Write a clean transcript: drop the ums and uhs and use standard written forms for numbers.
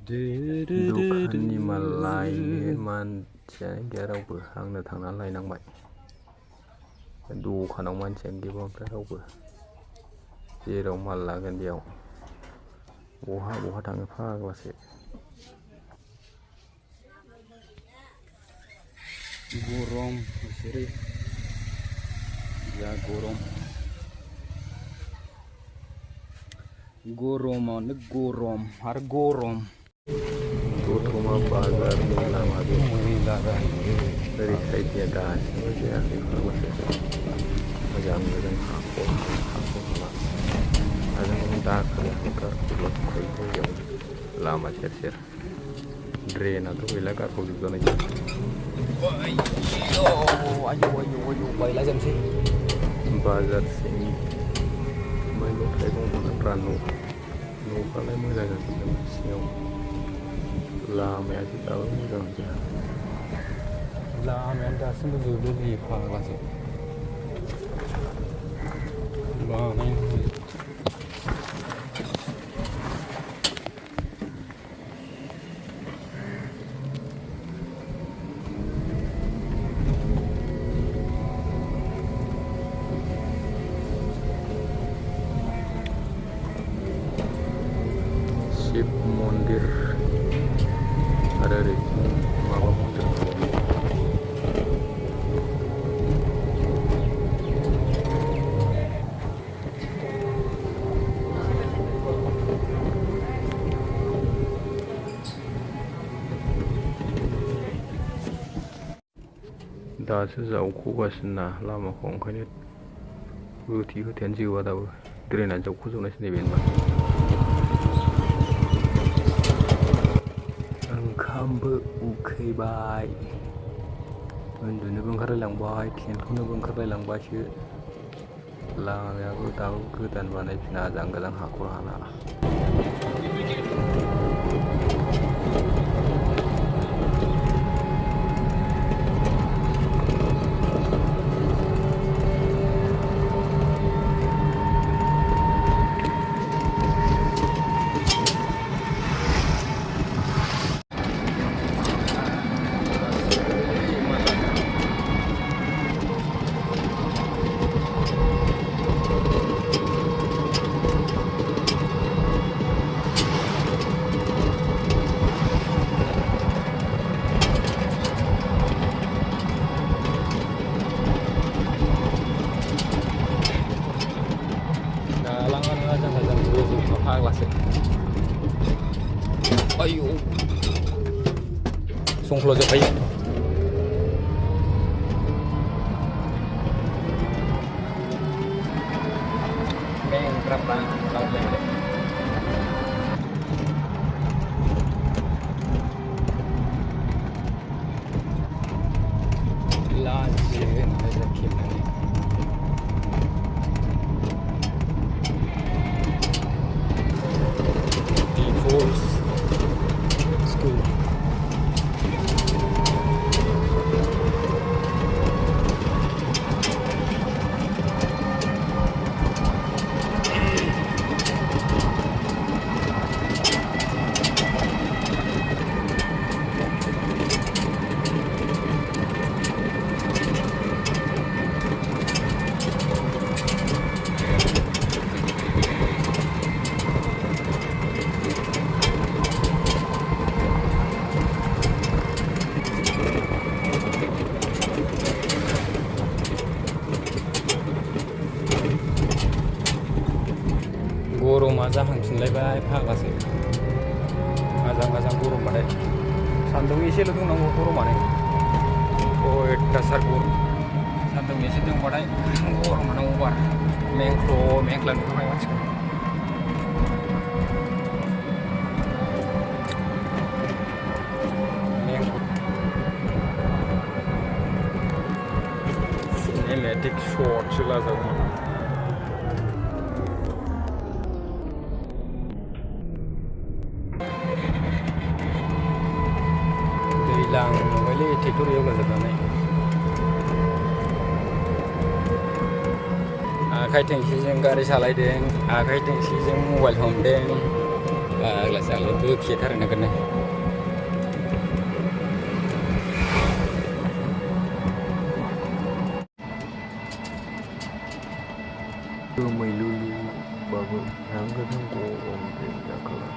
dokhanनि माल लायनो मानसियानो गैया रावबो आंनो थांनानै लायनांबाय दखानाव मानसियानो गैया ओमफ्राय रावबो जेराव माल लागोन बेयाव बहा थाङो फाग्लासो गरम बिसोरो जा गरमानो गरम आरो गरम दतमा बाजारनि लामाजों मैला ओरै साइडनिया गासिबो जायाखै फाग्लासो मोजां हाखर हाला आरो दाखोर गारखोलाजोबखायो जायगायाव लामा सेर ड्रेनाथ' गैला गारख'जोबजानायसो बायला जोबसै बाजारसिम मैगं थाइगं फानग्रा न'फ्रालाय मोजां जाजोबदों सिङाव लामायासो दाबो मोजां जाया लामायानो दासिमबो जोबदों फाग्लासो शिव मन्दिर आरो ओरै माबा मन्दिर दासो जावख'गासिनो ना लामाखौ ओंखायनो होथेयानो जोबा दाबो ड्रेना जावख'जोबनायसो नैबे ओंखामबो उखैबाय उन्दुनोबो ओंखारलायलांबाय टेनखौनोबो ओंखारलायलांबायसो लामायाबो दाबो गोदान बानायफिना जांगालां हाखर हाला फाग्लासो आयौ संख्ल'जोबखायो मेंग्राबा लाजियो होननानै खेबनानै school. गरमा जाहांफिनलायबाय फाग्लासो आजां गरमबाथाय सान्दुं एसेल' दुंनांगौ गरमानो अयथासार गरम सान्दुं एसे दुंबाथाय गरमानो अभार मेंख्ला नुखाबाय मानसिखौ सिनेमेटिक शटसो लाजागौमोन दैलांबायलै ट्रेक्टर एवलाजोबनानै आखाइ थोंसेजों गारि सालायदों आखाइ थोंसेजों मबाइल हमदों agak salah tu kita nak kena. Tu mai lulu babu hangga thang ko om de ya kala